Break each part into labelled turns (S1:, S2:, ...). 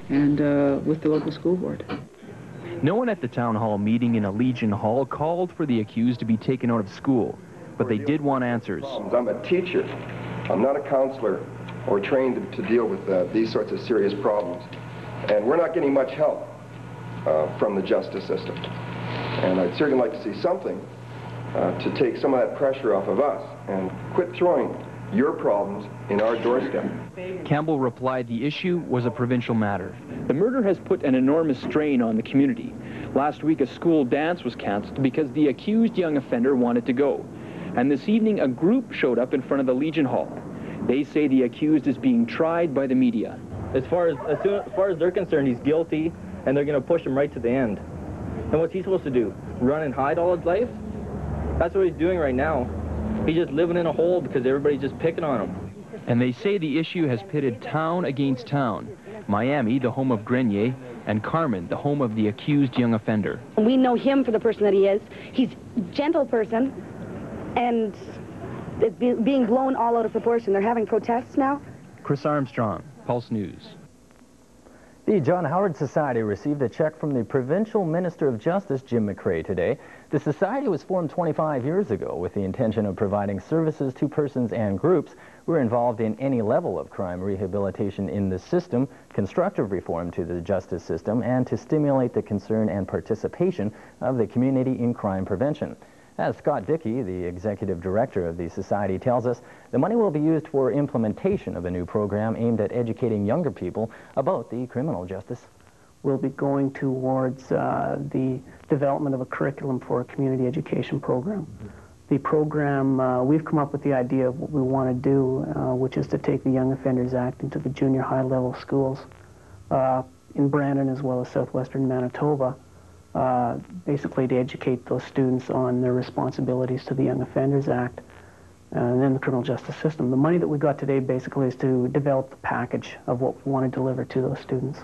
S1: and with the local school board.
S2: No one at the town hall meeting in a Legion Hall called for the accused to be taken out of school, but they did want answers.
S3: I'm a teacher. I'm not a counselor or trained to deal with these sorts of serious problems. And we're not getting much help from the justice system. And I'd certainly like to see something to take some of that pressure off of us and quit throwing your problems in our doorstep.
S2: Campbell replied the issue was a provincial matter. The murder has put an enormous strain on the community. Last week, a school dance was canceled because the accused young offender wanted to go. And this evening, a group showed up in front of the Legion Hall. They say the accused is being tried by the media.
S4: As far as they're concerned, he's guilty, and they're going to push him right to the end. And what's he supposed to do? Run and hide all his life? That's what he's doing right now. He's just living in a hole because everybody's just picking on him.
S2: And they say the issue has pitted town against town. Miami, the home of Grenier, and Carmen, the home of the accused young offender.
S5: We know him for the person that he is. He's a gentle person, and it's being blown all out of proportion. They're having protests now.
S2: Chris Armstrong, Pulse News.
S6: The John Howard Society received a check from the Provincial Minister of Justice, Jim McCrae, today. The society was formed 25 years ago with the intention of providing services to persons and groups who are involved in any level of crime rehabilitation in the system, constructive reform to the justice system, and to stimulate the concern and participation of the community in crime prevention. As Scott Dickey, the executive director of the society, tells us, the money will be used for implementation of a new program aimed at educating younger people about the criminal justice.
S7: We'll be going towards the development of a curriculum for a community education program. The program, we've come up with the idea of what we want to do, which is to take the Young Offenders Act into the junior high level schools in Brandon as well as southwestern Manitoba. Basically to educate those students on their responsibilities to the Young Offenders Act and then the criminal justice system. The money that we got today basically is to develop the package of what we want to deliver to those students.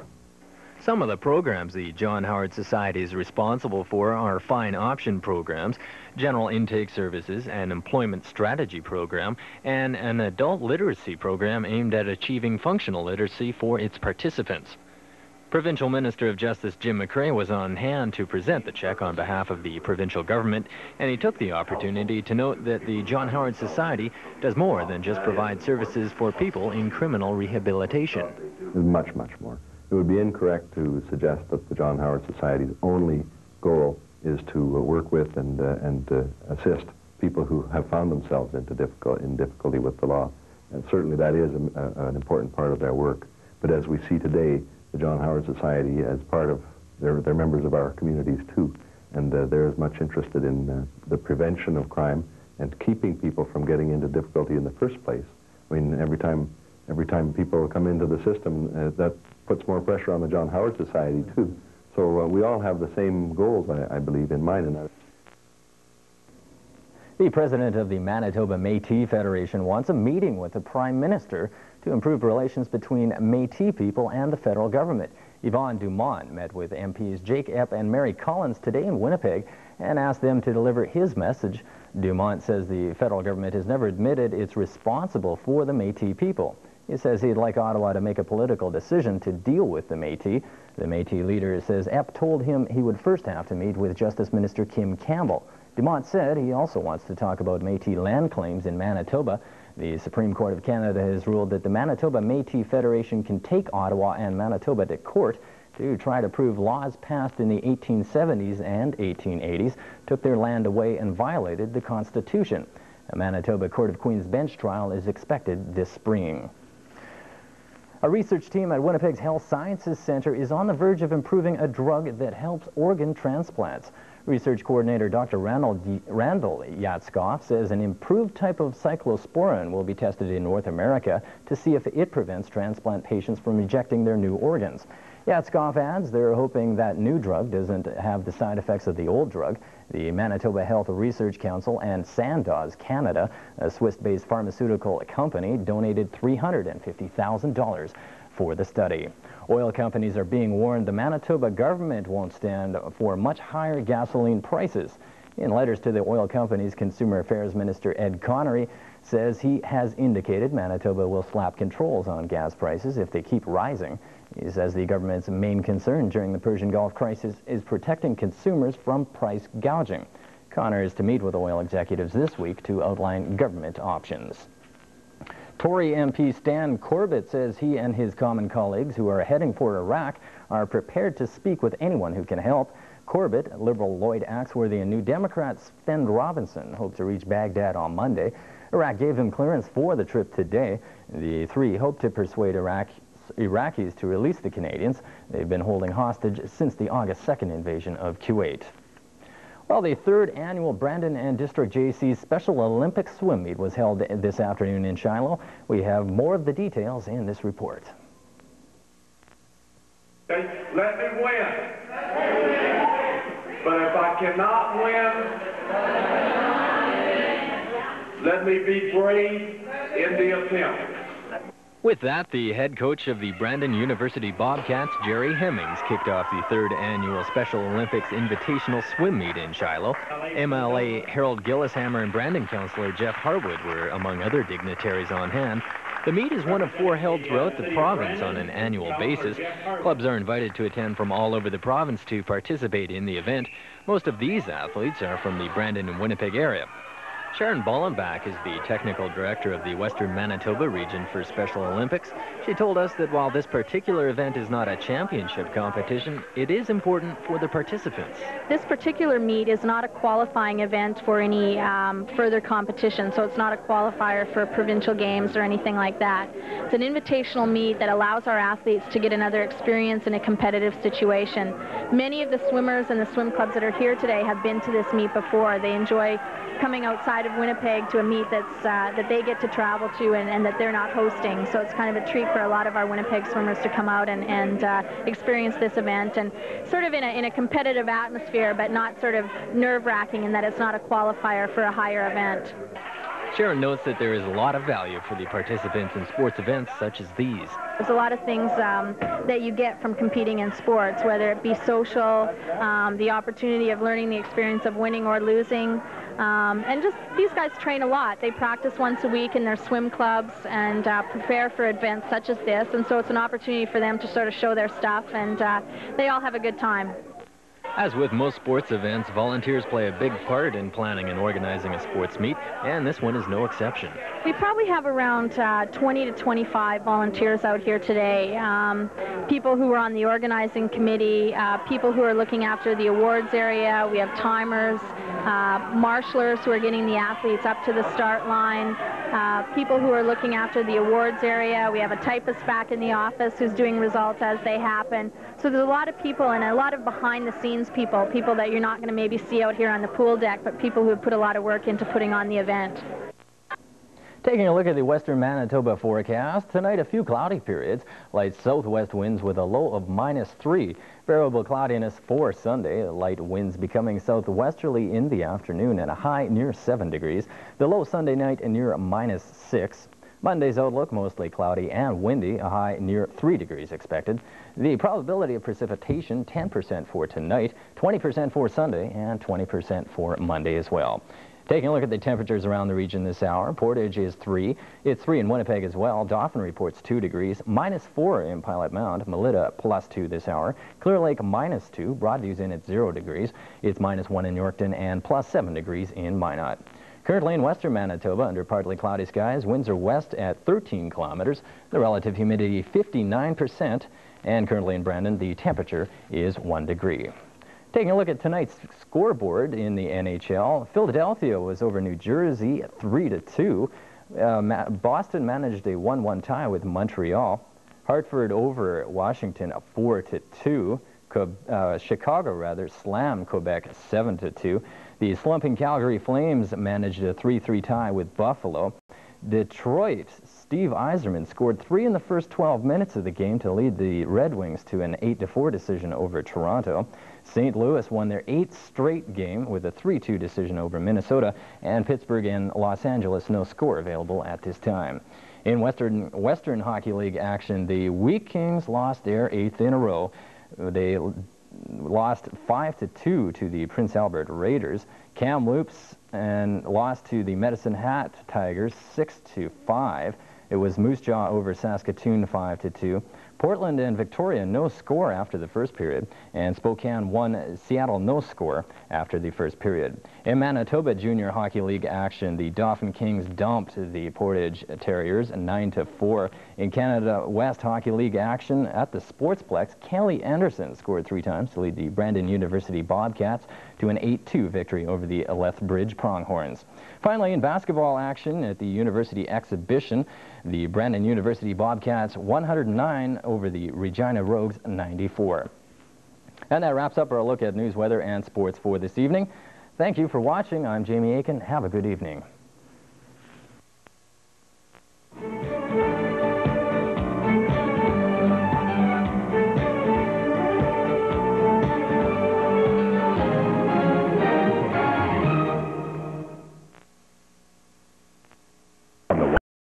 S8: Some of the programs the John Howard Society is responsible for are fine option programs, general intake services, an employment strategy program, and an adult literacy program aimed at achieving functional literacy for its participants. Provincial Minister of Justice Jim McCrae was on hand to present the check on behalf of the provincial government, and he took the opportunity to note that the John Howard Society does more than just provide services for people in criminal rehabilitation.
S9: Much, much more. It would be incorrect to suggest that the John Howard Society's only goal is to work with and assist people who have found themselves in difficulty with the law. And certainly that is an important part of their work. But as we see today, the John Howard Society, as part of, they're members of our communities too, and they're as much interested in the prevention of crime and keeping people from getting into difficulty in the first place. I mean, every time people come into the system, that puts more pressure on the John Howard Society too. So we all have the same goals, I believe, in mind. And
S6: the president of the Manitoba Métis Federation wants a meeting with the Prime Minister to improve relations between Métis people and the federal government. Yvonne Dumont met with MPs Jake Epp and Mary Collins today in Winnipeg and asked them to deliver his message. Dumont says the federal government has never admitted it's responsible for the Métis people. He says he'd like Ottawa to make a political decision to deal with the Métis. The Métis leader says Epp told him he would first have to meet with Justice Minister Kim Campbell. Dumont said he also wants to talk about Métis land claims in Manitoba. The Supreme Court of Canada has ruled that the Manitoba Métis Federation can take Ottawa and Manitoba to court to try to prove laws passed in the 1870s and 1880s took their land away and violated the Constitution. A Manitoba Court of Queen's bench trial is expected this spring. A research team at Winnipeg's Health Sciences Centre is on the verge of improving a drug that helps organ transplants. Research coordinator Dr. Randall Yatskoff says an improved type of cyclosporin will be tested in North America to see if it prevents transplant patients from rejecting their new organs. Yatskoff adds they're hoping that new drug doesn't have the side effects of the old drug. The Manitoba Health Research Council and Sandoz Canada, a Swiss-based pharmaceutical company, donated $350,000 for the study. Oil companies are being warned the Manitoba government won't stand for much higher gasoline prices. In letters to the oil companies, Consumer Affairs Minister Ed Connery says he has indicated Manitoba will slap controls on gas prices if they keep rising. He says the government's main concern during the Persian Gulf crisis is protecting consumers from price gouging. Connor is to meet with oil executives this week to outline government options. Tory MP Stan Corbett says he and his common colleagues who are heading for Iraq are prepared to speak with anyone who can help. Corbett, Liberal Lloyd Axworthy, and New Democrat Sven Robinson hope to reach Baghdad on Monday. Iraq gave them clearance for the trip today. The three hope to persuade Iraqis to release the Canadians they've been holding hostage since the August 2nd invasion of Kuwait. Well, the third annual Brandon and District JC's Special Olympic swim meet was held this afternoon in Shiloh. We have more of the details in this report.
S10: Okay, let me win. But if I cannot win, let me be brave in the attempt.
S8: With that, the head coach of the Brandon University Bobcats, Jerry Hemmings, kicked off the third annual Special Olympics Invitational Swim Meet in Shiloh. MLA Harold Gillishammer and Brandon Councillor Jeff Harwood were among other dignitaries on hand. The meet is one of 4 held throughout the province on an annual basis. Clubs are invited to attend from all over the province to participate in the event. Most of these athletes are from the Brandon and Winnipeg area. Sharon Bollenbach is the technical director of the Western Manitoba region for Special Olympics. She told us that while this particular event is not a championship competition, it is important for the participants.
S11: This particular meet is not a qualifying event for any further competition, so it's not a qualifier for provincial games or anything like that. It's an invitational meet that allows our athletes to get another experience in a competitive situation. Many of the swimmers and the swim clubs that are here today have been to this meet before. They enjoy coming outside of Winnipeg to a meet that they get to travel to and that they're not hosting. So it's kind of a treat for a lot of our Winnipeg swimmers to come out and experience this event, and sort of in a competitive atmosphere, but not sort of nerve-wracking in that it's not a qualifier for a higher event.
S8: Sharon notes that there is a lot of value for the participants in sports events such as these.
S11: There's a lot of things that you get from competing in sports, whether it be social, the opportunity of learning the experience of winning or losing, and just these guys train a lot. They practice once a week in their swim clubs and prepare for events such as this, and so it's an opportunity for them to sort of show their stuff, and they all have a good time.
S8: As with most sports events, volunteers play a big part in planning and organizing a sports meet, and this one is no exception.
S11: We probably have around 20 to 25 volunteers out here today. People who are on the organizing committee, people who are looking after the awards area. We have timers, marshalers who are getting the athletes up to the start line, people who are looking after the awards area. We have a typist back in the office who's doing results as they happen. So there's a lot of people and a lot of behind-the-scenes people that you're not going to maybe see out here on the pool deck, but people who have put a lot of work into putting on the event.
S6: Taking a look at the Western Manitoba forecast, tonight a few cloudy periods, light southwest winds with a low of -3. Variable cloudiness for Sunday, light winds becoming southwesterly in the afternoon and a high near 7 degrees. The low Sunday night near -6. Monday's outlook mostly cloudy and windy, a high near 3 degrees expected. The probability of precipitation 10% for tonight, 20% for Sunday, and 20% for Monday as well. Taking a look at the temperatures around the region this hour, Portage is 3. It's 3 in Winnipeg as well. Dauphin reports 2 degrees, -4 in Pilot Mound. Melita +2 this hour. Clear Lake -2. Broadview's in at 0 degrees. It's -1 in Yorkton and +7 degrees in Minot. Currently in western Manitoba, under partly cloudy skies, winds are west at 13 kilometers. The relative humidity 59%. And currently in Brandon, the temperature is 1 degree. Taking a look at tonight's scoreboard in the NHL, Philadelphia was over New Jersey 3-2. Boston managed a 1-1 tie with Montreal. Hartford over Washington 4-2. Chicago slammed Quebec 7-2. The slumping Calgary Flames managed a 3-3 tie with Buffalo. Detroit, Steve Yzerman scored 3 in the first 12 minutes of the game to lead the Red Wings to an 8-4 decision over Toronto. St. Louis won their 8th straight game with a 3-2 decision over Minnesota, and Pittsburgh and Los Angeles no score available at this time. In Western Hockey League action, the Wheat Kings lost their 8th in a row. They lost 5-2 to the Prince Albert Raiders. Kamloops lost to the Medicine Hat Tigers 6-5. It was Moose Jaw over Saskatoon 5-2. Portland and Victoria no score after the first period, and Spokane won Seattle no score after the first period. In Manitoba Junior Hockey League action, the Dauphin Kings dumped the Portage Terriers 9-4. In Canada West Hockey League action at the Sportsplex, Kelly Anderson scored 3 times to lead the Brandon University Bobcats to an 8-2 victory over the Lethbridge Pronghorns. Finally, in basketball action at the University Exhibition, the Brandon University Bobcats 109 over the Regina Rogues 94. And that wraps up our look at news, weather, and sports for this evening. Thank you for watching. I'm Jamie Aiken. Have a good evening.